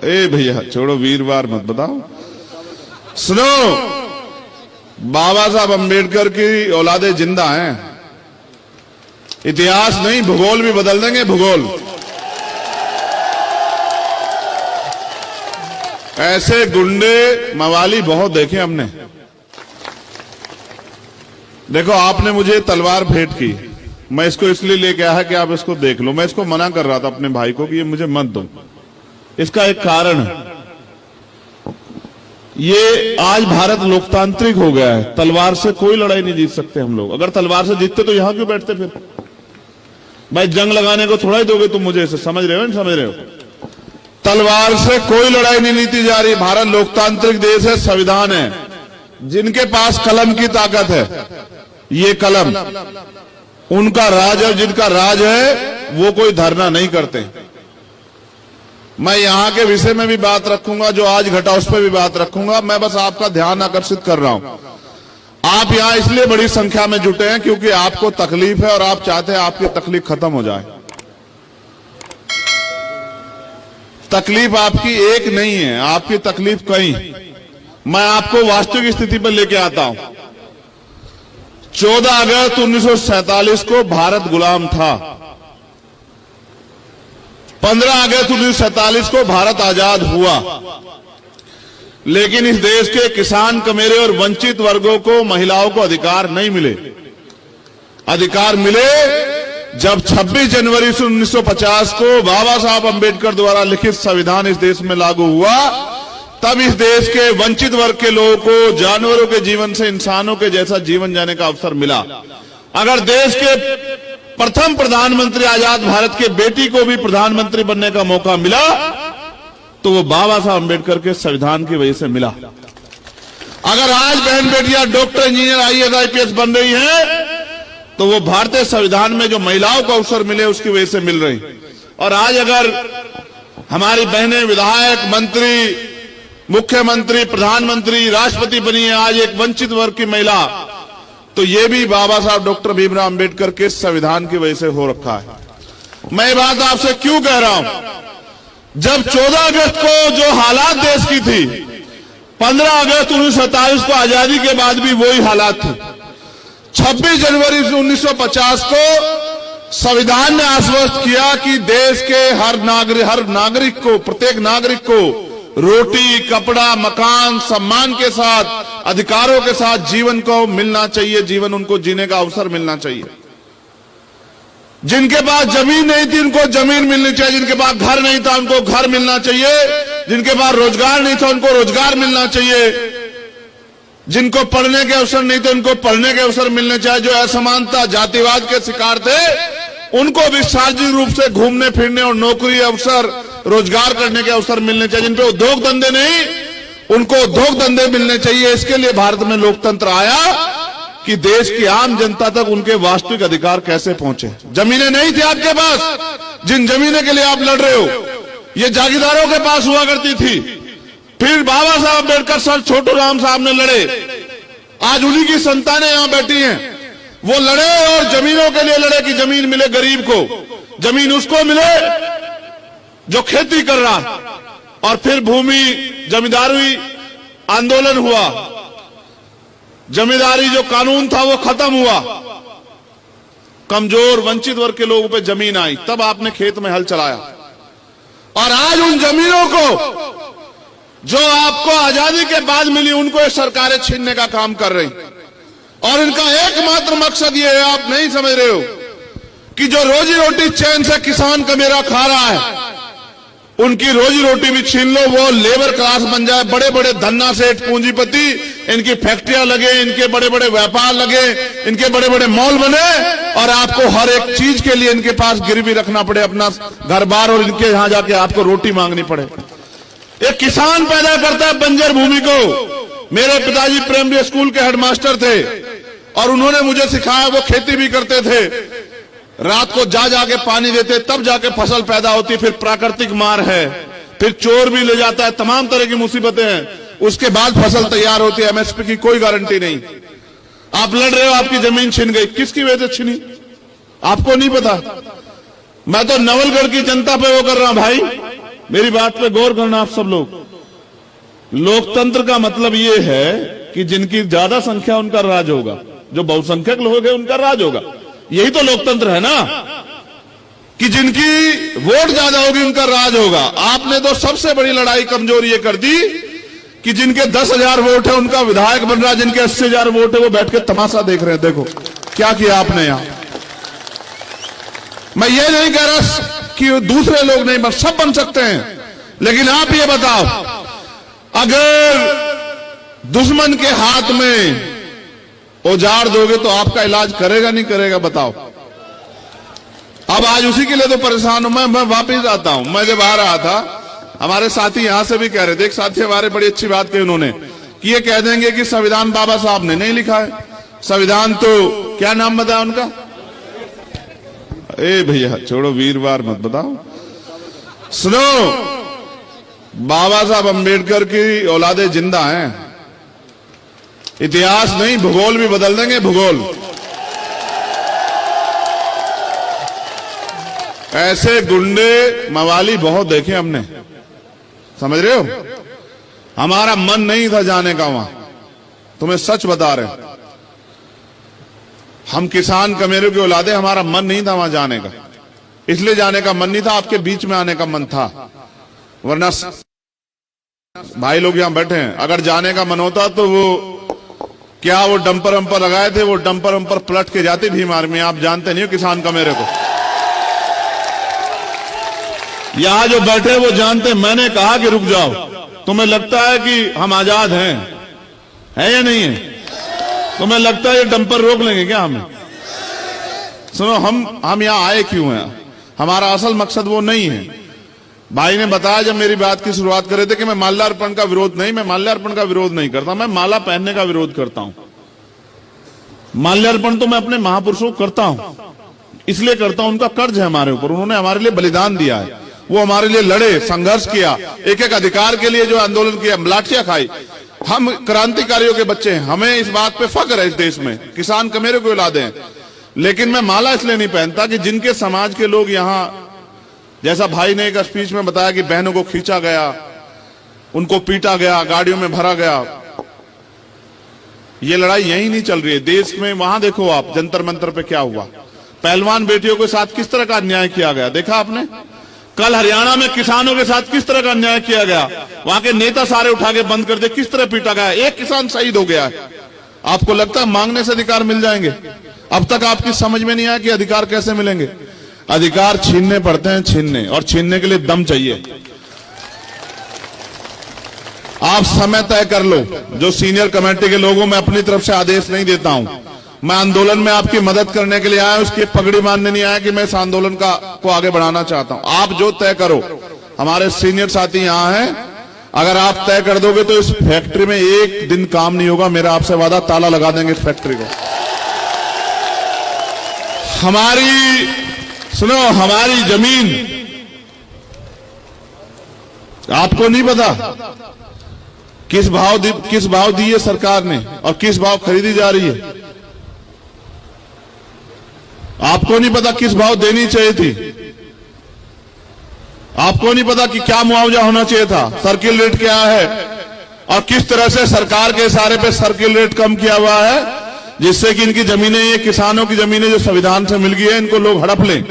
ए भैया छोड़ो, वीरवार मत बताओ। सुनो, बाबा साहब अंबेडकर की औलादे जिंदा हैं। इतिहास नहीं, भूगोल भी बदल देंगे, भूगोल। ऐसे गुंडे मवाली बहुत देखे हमने। देखो, आपने मुझे तलवार भेंट की, मैं इसको इसलिए लेके आया कि आप इसको देख लो। मैं इसको मना कर रहा था अपने भाई को कि ये मुझे मत दो। इसका एक कारण है, ये आज भारत लोकतांत्रिक हो गया है। तलवार से कोई लड़ाई नहीं जीत सकते हम लोग। अगर तलवार से जीतते तो यहां क्यों बैठते फिर? भाई जंग लगाने को थोड़ा ही दोगे तुम मुझे, इसे समझ रहे हो नहीं समझ रहे हो? तलवार से कोई लड़ाई नहीं जीती जा रही। भारत लोकतांत्रिक देश है, संविधान है। जिनके पास कलम की ताकत है, ये कलम उनका राज है। जिनका राज है वो कोई धरना नहीं करते। मैं यहां के विषय में भी बात रखूंगा, जो आज घटा उस पर भी बात रखूंगा। मैं बस आपका ध्यान आकर्षित कर रहा हूं। आप यहां इसलिए बड़ी संख्या में जुटे हैं क्योंकि आपको तकलीफ है और आप चाहते हैं आपकी तकलीफ खत्म हो जाए। तकलीफ आपकी एक नहीं है, आपकी तकलीफ कई। मैं आपको वास्तविक स्थिति पर लेके आता हूं। 14 अगस्त 1947 को भारत गुलाम था। 15 अगस्त 1947 को भारत आजाद हुआ। लेकिन इस देश के किसान, कमेरे और वंचित वर्गों को, महिलाओं को अधिकार नहीं मिले। अधिकार मिले जब 26 जनवरी 1950 को बाबा साहब अंबेडकर द्वारा लिखित संविधान इस देश में लागू हुआ। तब इस देश के वंचित वर्ग के लोगों को जानवरों के जीवन से इंसानों के जैसा जीवन जाने का अवसर मिला। अगर देश के प्रथम प्रधानमंत्री आजाद भारत के बेटी को भी प्रधानमंत्री बनने का मौका मिला तो वो बाबा साहब अंबेडकर के संविधान की वजह से मिला। अगर आज बहन बेटियां डॉक्टर, इंजीनियर, आईएएस, आईपीएस बन रही हैं तो वो भारतीय संविधान में जो महिलाओं को अवसर मिले उसकी वजह से मिल रही। और आज अगर हमारी बहनें विधायक, मंत्री, मुख्यमंत्री, प्रधानमंत्री, राष्ट्रपति बनी है आज एक वंचित वर्ग की महिला, तो ये भी बाबा साहब डॉक्टर भीमराव अंबेडकर के संविधान की वजह से हो रखा है। मैं ये बात आपसे क्यों कह रहा हूं? जब 14 अगस्त को जो हालात देश की थी, 15 अगस्त 1947 को आजादी के बाद भी वही हालात थे। 26 जनवरी 1950 को संविधान ने आश्वस्त किया कि देश के हर नागरिक को, प्रत्येक नागरिक को रोटी, कपड़ा, मकान, सम्मान के साथ, अधिकारों के साथ जीवन को मिलना चाहिए। जीवन उनको जीने का अवसर मिलना चाहिए। जिनके पास जमीन नहीं थी उनको जमीन मिलनी चाहिए। जिनके पास घर नहीं था उनको घर मिलना चाहिए। जिनके पास रोजगार नहीं था उनको रोजगार मिलना चाहिए। जिनको पढ़ने के अवसर नहीं थे उनको पढ़ने के अवसर मिलने चाहिए। जो असमानता, जातिवाद के शिकार थे उनको भी सार्वजनिक रूप से घूमने फिरने और नौकरी, अवसर, रोजगार करने के अवसर मिलने चाहिए। जिन पे उद्योग धंधे नहीं उनको उद्योग धंधे मिलने चाहिए। इसके लिए भारत में लोकतंत्र आया कि देश की आम जनता तक उनके वास्तविक अधिकार कैसे पहुंचे। जमीनें नहीं थी आपके पास, जिन जमीनें के लिए आप लड़ रहे हो ये जागीरदारों के पास हुआ करती थी। फिर बाबा साहब अम्बेडकर सर छोटू राम साहब ने लड़े। आज उन्हीं की संतानें यहां बैठी हैं। वो लड़े और जमीनों के लिए लड़े कि जमीन मिले गरीब को, जमीन उसको मिले जो खेती कर रहा है। और फिर भूमि जमींदारी आंदोलन हुआ। जमींदारी जो कानून था वो खत्म हुआ। कमजोर, वंचित वर्ग के लोगों पे जमीन आई, तब आपने खेत में हल चलाया। और आज उन जमीनों को जो आपको आजादी के बाद मिली उनको ये सरकारें छीनने का काम कर रही। और इनका एकमात्र मकसद ये है, आप नहीं समझ रहे हो, कि जो रोजी रोटी चैन से किसान का मेरा खा रहा है उनकी रोजी रोटी भी छीन लो। वो लेबर क्लास बन जाए, बड़े बड़े धन्ना सेठ, पूंजीपति, इनकी फैक्ट्रियां लगे, इनके बड़े बड़े व्यापार लगे, इनके बड़े बड़े मॉल बने और आपको हर एक चीज के लिए इनके पास गिरवी रखना पड़े अपना घर बार, और इनके यहां जाके आपको रोटी मांगनी पड़े। एक किसान पैदा करता है बंजर भूमि को। मेरे पिताजी प्राइमरी स्कूल के हेडमास्टर थे और उन्होंने मुझे सिखाया, वो खेती भी करते थे। रात को जाके पानी देते, तब जाके फसल पैदा होती। फिर प्राकृतिक मार है, फिर चोर भी ले जाता है, तमाम तरह की मुसीबतें हैं। उसके बाद फसल तैयार होती है। एमएसपी की कोई गारंटी नहीं। आप लड़ रहे हो, आपकी जमीन छिन गई, किसकी वजह से छिनी आपको नहीं पता। मैं तो नवलगढ़ की जनता पे वो कर रहा हूं भाई। मेरी बात पे गौर करना आप सब लोग। लोकतंत्र का मतलब ये है कि जिनकी ज्यादा संख्या उनका राज होगा, जो बहुसंख्यक लोग हैं उनका राज होगा। यही तो लोकतंत्र है ना, कि जिनकी वोट ज्यादा होगी उनका राज होगा। आपने तो सबसे बड़ी लड़ाई कमजोर ये कर दी कि जिनके 10,000 वोट है उनका विधायक बन रहा है, जिनके 80,000 वोट है वो बैठ के तमाशा देख रहे हैं। देखो क्या किया आपने यहां। मैं ये नहीं कह रहा कि दूसरे लोग नहीं बन, सब बन सकते हैं, लेकिन आप ये बताओ, अगर दुश्मन के हाथ में औजार दोगे तो आपका इलाज करेगा नहीं करेगा, बताओ। अब आज उसी के लिए तो परेशान हूं मैं वापिस आता हूं। मैं जब आ रहा था, हमारे साथी यहां से भी कह रहे थे, एक साथी हमारे बड़ी अच्छी बात कही उन्होंने कि ये कह देंगे कि संविधान बाबा साहब ने नहीं लिखा है, संविधान तो क्या नाम बताया उनका, ए भैया छोड़ो, वीरवार मत बताओ। सुनो, बाबा साहब अंबेडकर की औलादे जिंदा हैं, इतिहास नहीं भूगोल भी बदल देंगे, भूगोल। ऐसे गुंडे मवाली बहुत देखे हमने, समझ रहे हो। हमारा मन नहीं था जाने का वहां, तुम्हें सच बता रहे। हम किसान कमेरों के औलादे, हमारा मन नहीं था वहां जाने का, इसलिए जाने का मन नहीं था, आपके बीच में आने का मन था। वरना भाई लोग यहां बैठे हैं, अगर जाने का मन होता तो वो क्या वो डंपर वंपर लगाए थे, वो डंपर वंपर पलट के जाती भीम आर्मी। आप जानते नहीं हो किसान कमेरे को। यहां जो बैठे वो जानते, मैंने कहा कि रुक जाओ, तुम्हें लगता है कि हम आजाद हैं, है या नहीं है? तुम्हें लगता है ये डंपर रोक लेंगे क्या हमें? सुनो, हम यहां आए क्यों हैं, हमारा असल मकसद वो नहीं है। भाई ने बताया जब मेरी बात की शुरुआत कर रहे थे कि मैं माल्यार्पण का विरोध नहीं, मैं माल्यार्पण का विरोध नहीं करता, मैं माला पहनने का विरोध करता हूं। माल्यार्पण तो मैं अपने महापुरुषों को करता हूं, इसलिए करता हूं, उनका कर्ज है हमारे ऊपर, उन्होंने हमारे लिए बलिदान दिया है, वो हमारे लिए लड़े, संघर्ष किया, एक एक अधिकार के लिए जो आंदोलन किया, लाठियां खाई। हम क्रांतिकारियों के बच्चे हैं, हमें इस बात पे फख्र है इस देश में, किसान कमेरे को औलादे हैं। लेकिन मैं माला इसलिए नहीं पहनता कि जिनके समाज के लोग यहां, जैसा भाई ने एक स्पीच में बताया कि बहनों को खींचा गया, उनको पीटा गया, गाड़ियों में भरा गया, ये लड़ाई यही नहीं चल रही है देश में। वहां देखो आप जंतर मंतर पे क्या हुआ, पहलवान बेटियों के साथ किस तरह का अन्याय किया गया, देखा आपने। कल हरियाणा में किसानों के साथ किस तरह का अन्याय किया गया, वहां के नेता सारे उठा के बंद कर दे, किस तरह पीटा गया, एक किसान शहीद हो गया है। आपको लगता है मांगने से अधिकार मिल जाएंगे? अब तक आपकी समझ में नहीं आया कि अधिकार कैसे मिलेंगे। अधिकार छीनने पड़ते हैं, छीनने, और छीनने के लिए दम चाहिए। आप समय तय कर लो, जो सीनियर कमेटी के लोगों में अपनी तरफ से आदेश नहीं देता हूं, मैं आंदोलन में आपकी मदद करने के लिए आया, उसकी पगड़ी बांधने नहीं आया कि मैं इस आंदोलन को आगे बढ़ाना चाहता हूं। आप जो तय करो, हमारे सीनियर साथी यहां हैं, अगर आप तय कर दोगे तो इस फैक्ट्री में एक दिन काम नहीं होगा, मेरा आपसे वादा, ताला लगा देंगे इस फैक्ट्री को। सुनो, हमारी जमीन आपको नहीं पता किस भाव दी है सरकार ने और किस भाव खरीदी जा रही है। आपको नहीं पता किस भाव देनी चाहिए थी, आपको नहीं पता कि क्या मुआवजा होना चाहिए था, सर्किल रेट क्या है, और किस तरह से सरकार के इशारे पे सर्किल रेट कम किया हुआ है, जिससे कि इनकी जमीनें, ये किसानों की जमीनें जो संविधान से मिल गई है, इनको लोग हड़प लें।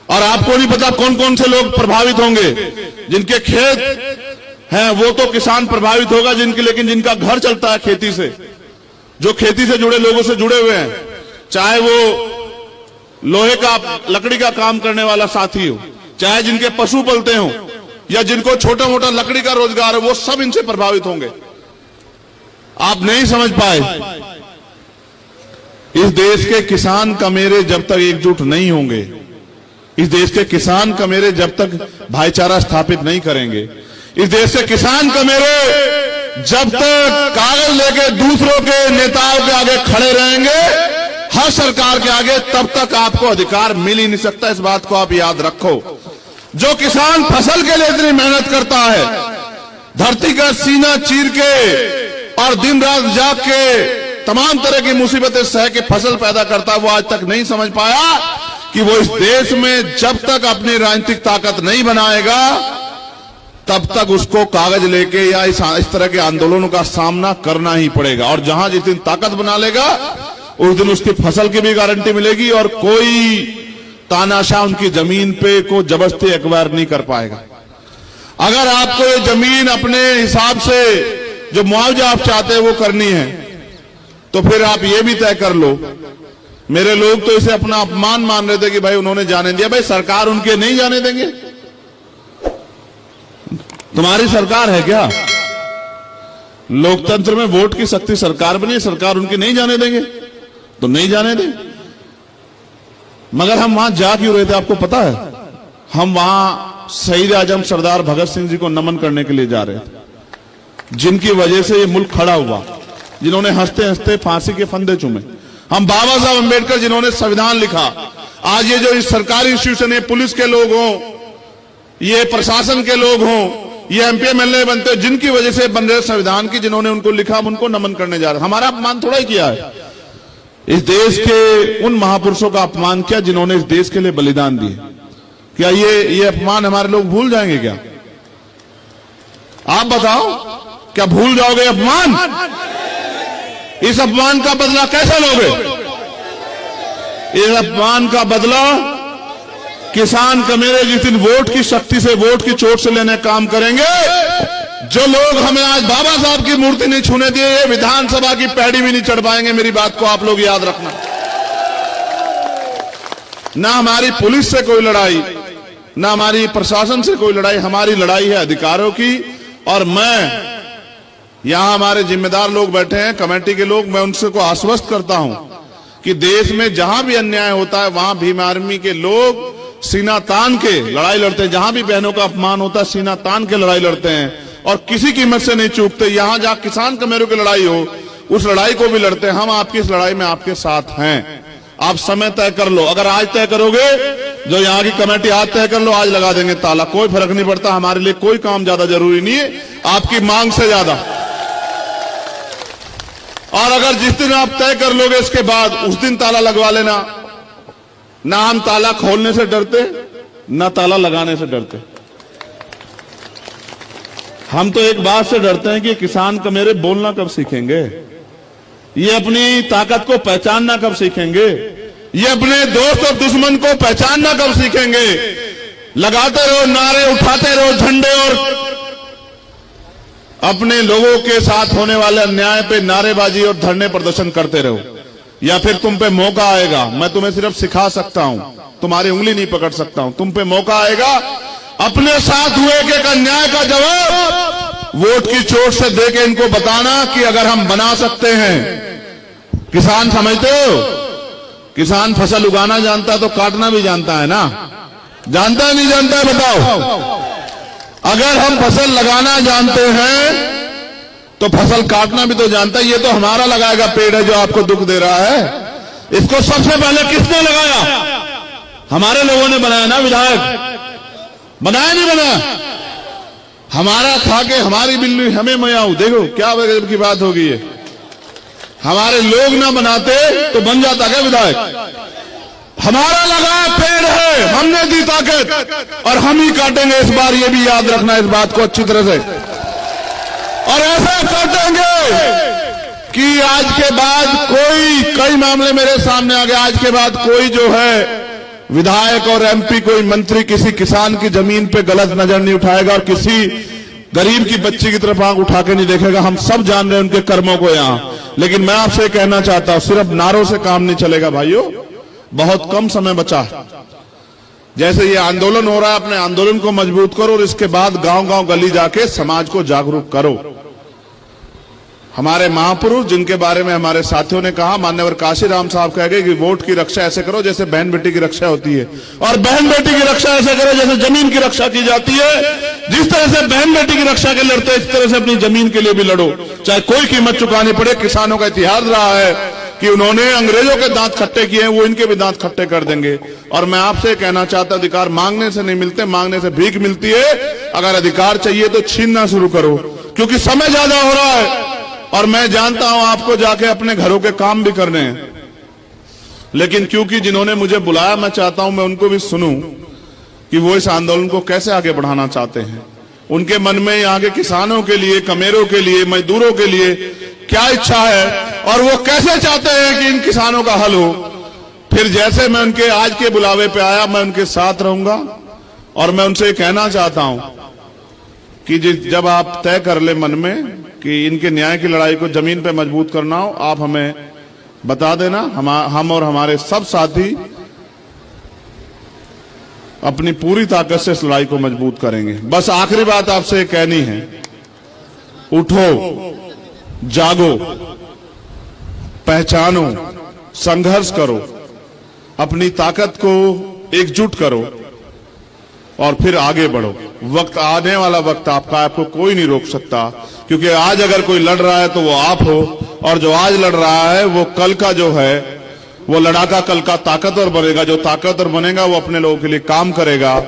और आपको नहीं पता कौन कौन से लोग प्रभावित होंगे, जिनके खेत हैं वो तो किसान प्रभावित होगा, लेकिन जिनका घर चलता है खेती से, जो खेती से जुड़े लोगों से जुड़े हुए हैं, चाहे वो लोहे का, लकड़ी का काम करने वाला साथी हो, चाहे जिनके पशु पलते हो, या जिनको छोटा मोटा लकड़ी का रोजगार है, वो सब इनसे प्रभावित होंगे। आप नहीं समझ पाए। इस देश के किसान कमेरे जब तक एकजुट नहीं होंगे, इस देश के किसान कमेरे जब तक भाईचारा स्थापित नहीं करेंगे, इस देश के किसान कमेरे जब तक कागज लेके दूसरों के नेताओं के आगे खड़े रहेंगे, हर सरकार के आगे, तब तक आपको अधिकार मिल ही नहीं सकता। इस बात को आप याद रखो। जो किसान फसल के लिए इतनी मेहनत करता है, धरती का सीना चीर के और दिन रात जाग के तमाम तरह की मुसीबतें सह के फसल पैदा करता है, वो आज तक नहीं समझ पाया कि वो इस देश में जब तक अपनी राजनीतिक ताकत नहीं बनाएगा, तब तक उसको कागज लेके या इस तरह के आंदोलनों का सामना करना ही पड़ेगा। और जहां जिस दिन ताकत बना लेगा उस दिन उसकी फसल की भी गारंटी मिलेगी और कोई तानाशाह उनकी जमीन पे को जबरदस्ती एक्वायर नहीं कर पाएगा। अगर आपको ये जमीन अपने हिसाब से जो मुआवजा आप चाहते हैं वो करनी है तो फिर आप ये भी तय कर लो। मेरे लोग तो इसे अपना अपमान मान रहे थे कि भाई उन्होंने जाने दिया। भाई सरकार उनके नहीं जाने देंगे? तुम्हारी सरकार है क्या? लोकतंत्र में वोट की शक्ति सरकार बनी, सरकार उनके नहीं जाने देंगे तो नहीं जाने दें। मगर हम वहां जा क्यों रहे थे आपको पता है? हम वहां शहीद आजम सरदार भगत सिंह जी को नमन करने के लिए जा रहे थे, जिनकी वजह से ये मुल्क खड़ा हुआ, जिन्होंने हंसते हंसते फांसी के फंदे चूमे। हम बाबा साहब अंबेडकर जिन्होंने संविधान लिखा। आज ये जो इस सरकारी इंस्टीट्यूशन है, पुलिस के लोग हों, ये प्रशासन के लोग हों, ये एमपी एमएलए बनते हो, जिनकी वजह से बन रहे संविधान की, जिन्होंने उनको लिखा, हम उनको नमन करने जा रहे हैं। हमारा अपमान थोड़ा ही किया है, इस देश के उन महापुरुषों का अपमान किया जिन्होंने इस देश के लिए बलिदान दिए। क्या ये अपमान हमारे लोग भूल जाएंगे क्या? आप बताओ, क्या भूल जाओगे अपमान? इस अपमान का बदला कैसे लोगे? इस अपमान का बदला किसान कमेरे जिस दिन वोट की शक्ति से, वोट की चोट से लेने काम करेंगे। जो लोग हमें आज बाबा साहब की मूर्ति नहीं छूने दिए, ये विधानसभा की पैड़ी भी नहीं चढ़ पाएंगे। मेरी बात को आप लोग याद रखना। ना हमारी पुलिस से कोई लड़ाई, ना हमारी प्रशासन से कोई लड़ाई, हमारी लड़ाई है अधिकारों की। और मैं यहां हमारे जिम्मेदार लोग बैठे हैं, कमेटी के लोग, मैं उनसे को आश्वस्त करता हूं कि देश में जहां भी अन्याय होता है वहां भीम आर्मी के लोग सीना तान के लड़ाई लड़ते हैं। जहां भी बहनों का अपमान होता है सीना तान के लड़ाई लड़ते हैं और किसी कीमत से नहीं चूकते। यहां जहां किसान कमेरों की लड़ाई हो उस लड़ाई को भी लड़ते हैं। हम आपकी इस लड़ाई में आपके साथ हैं। आप समय तय कर लो। अगर आज तय करोगे, जो यहां की कमेटी आज तय कर लो, आज लगा देंगे ताला, कोई फर्क नहीं पड़ता। हमारे लिए कोई काम ज्यादा जरूरी नहीं है आपकी मांग से ज्यादा। और अगर जिस दिन आप तय कर लोगे इसके बाद उस दिन ताला लगवा लेना। ना हम ताला खोलने से डरते, ना ताला लगाने से डरते। हम तो एक बात से डरते हैं कि किसान कमेरे बोलना कब सीखेंगे, ये अपनी ताकत को पहचानना कब सीखेंगे, ये अपने दोस्त और दुश्मन को पहचानना कब सीखेंगे। लगाते रहो नारे, उठाते रहो झंडे और अपने लोगों के साथ होने वाले अन्याय पे नारेबाजी और धरने प्रदर्शन करते रहो, या फिर तुम पे मौका आएगा। मैं तुम्हें सिर्फ सिखा सकता हूं, तुम्हारी उंगली नहीं पकड़ सकता हूं। तुम पे मौका आएगा अपने साथ हुए एक अन्याय का जवाब वोट की चोट से देके इनको बताना कि अगर हम बना सकते हैं। किसान समझते हो, किसान फसल उगाना जानता है तो काटना भी जानता है ना? जानता है नहीं जानता है बताओ? अगर हम फसल लगाना जानते हैं तो फसल काटना भी तो जानता है। ये तो हमारा लगाएगा पेड़ है जो आपको दुख दे रहा है। इसको सबसे पहले किसने लगाया? हमारे लोगों ने बनाया ना। विधायक बनाया नहीं बनाया? हमारा खा के हमारी बिल्ली हमें मयाऊ। देखो क्या गजब की बात होगी ये। हमारे लोग ना बनाते तो बन जाता क्या विधायक? हमारा लगाया पेड़ है, हमने दी ताकत और हम ही काटेंगे इस बार। ये भी याद रखना इस बात को अच्छी तरह से। और ऐसा काटेंगे कि आज के बाद कोई, कई मामले मेरे सामने आ गए, आज के बाद कोई जो है विधायक और एमपी, कोई मंत्री किसी किसान की जमीन पे गलत नजर नहीं उठाएगा और किसी गरीब की बच्ची की तरफ आंख उठा के नहीं देखेगा। हम सब जान रहे हैं उनके कर्मों को यहां। लेकिन मैं आपसे कहना चाहता हूं, सिर्फ नारों से काम नहीं चलेगा भाइयों। बहुत कम समय बचा है। जैसे ये आंदोलन हो रहा है, अपने आंदोलन को मजबूत करो और इसके बाद गांव-गांव गली जाके समाज को जागरूक करो। हमारे महापुरुष जिनके बारे में हमारे साथियों ने कहा, मान्यवर काशीराम साहब कह गए कि वोट की रक्षा ऐसे करो जैसे बहन बेटी की रक्षा होती है, और बहन बेटी की रक्षा ऐसे करो जैसे जमीन की रक्षा की जाती है। जिस तरह से बहन बेटी की रक्षा के लड़ते इस तरह से अपनी जमीन के लिए भी लड़ो, चाहे कोई कीमत चुकानी पड़े। किसानों का इतिहास रहा है कि उन्होंने अंग्रेजों के दांत खट्टे किए हैं, वो इनके भी दांत खट्टे कर देंगे। और मैं आपसे कहना चाहता, अधिकार मांगने से नहीं मिलते, मांगने से भीख मिलती है। अगर अधिकार चाहिए तो छीनना शुरू करो, क्योंकि समय ज्यादा हो रहा है और मैं जानता हूं आपको जाके अपने घरों के काम भी करने हैं। लेकिन क्योंकि जिन्होंने मुझे बुलाया, मैं चाहता हूं मैं उनको भी सुनूं कि वो इस आंदोलन को कैसे आगे बढ़ाना चाहते हैं। क्योंकि समय ज्यादा हो रहा है और मैं जानता हूं आपको जाके अपने घरों के काम भी करने हैं। लेकिन क्योंकि जिन्होंने मुझे बुलाया, मैं चाहता हूं मैं उनको भी सुनूं कि वो इस आंदोलन को कैसे आगे बढ़ाना चाहते हैं। उनके मन में यहाँ के किसानों के लिए, कमेरों के लिए, मजदूरों के लिए क्या इच्छा है और वो कैसे चाहते हैं कि इन किसानों का हल हो। फिर जैसे मैं उनके आज के बुलावे पे आया, मैं उनके साथ रहूंगा और मैं उनसे कहना चाहता हूं कि जब आप तय कर ले मन में कि इनके न्याय की लड़ाई को जमीन पे मजबूत करना हो, आप हमें बता देना। हम और हमारे सब साथी अपनी पूरी ताकत से इस लड़ाई को मजबूत करेंगे। बस आखिरी बात आपसे कहनी है, उठो, जागो, पहचानो, संघर्ष करो, अपनी ताकत को एकजुट करो और फिर आगे बढ़ो। वक्त आने वाला वक्त आपका, आपको कोई नहीं रोक सकता, क्योंकि आज अगर कोई लड़ रहा है तो वो आप हो, और जो आज लड़ रहा है वो कल का जो है वो लड़ाका कल का ताकतवर बनेगा। जो ताकतवर बनेगा वो अपने लोगों के लिए काम करेगा।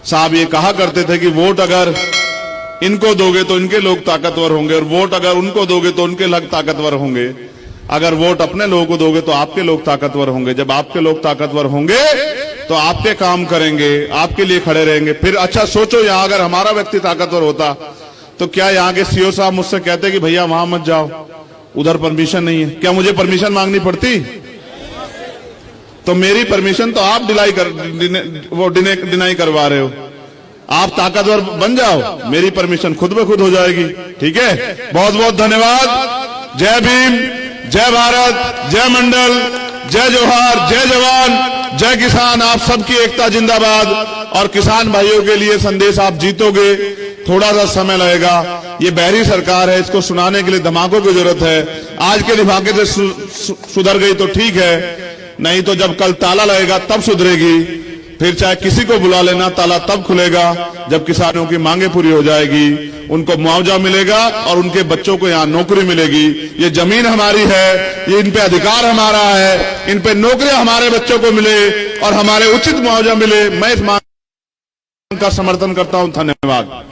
साहब ये कहा करते थे कि वोट अगर इनको दोगे तो इनके लोग ताकतवर होंगे, और वोट अगर उनको दोगे तो उनके लोग ताकतवर होंगे। अगर वोट अपने लोगों को दोगे तो आपके लोग ताकतवर होंगे। जब आपके लोग ताकतवर होंगे तो आपके काम करेंगे, आपके लिए खड़े रहेंगे। फिर अच्छा सोचो, यहां अगर हमारा व्यक्ति ताकतवर होता तो क्या यहाँ के सीओ साहब मुझसे कहते कि भैया वहां मत जाओ, उधर परमिशन नहीं है? क्या मुझे परमिशन मांगनी पड़ती? तो मेरी परमिशन तो आप डिनाई करवा रहे हो। आप ताकतवर बन जाओ, मेरी परमिशन खुद ब खुद हो जाएगी। ठीक है, बहुत बहुत धन्यवाद। जय भीम, जय भारत, जय मंडल, जय जोहार, जय जवान, जय किसान। आप सबकी एकता जिंदाबाद। और किसान भाइयों के लिए संदेश आप जीतोगे, थोड़ा सा समय लगेगा। ये बहरी सरकार है, इसको सुनाने के लिए दिमागों की जरूरत है। आज के लिफाके से सुधर गई तो ठीक है, नहीं तो जब कल ताला लगेगा तब सुधरेगी। फिर चाहे किसी को बुला लेना, ताला तब खुलेगा जब किसानों की मांगे पूरी हो जाएगी, उनको मुआवजा मिलेगा और उनके बच्चों को यहाँ नौकरी मिलेगी। ये जमीन हमारी है, ये इन पे अधिकार हमारा है, इन पे नौकरियां हमारे बच्चों को मिले और हमारे उचित मुआवजा मिले। मैं इस मांग का समर्थन करता हूं। धन्यवाद।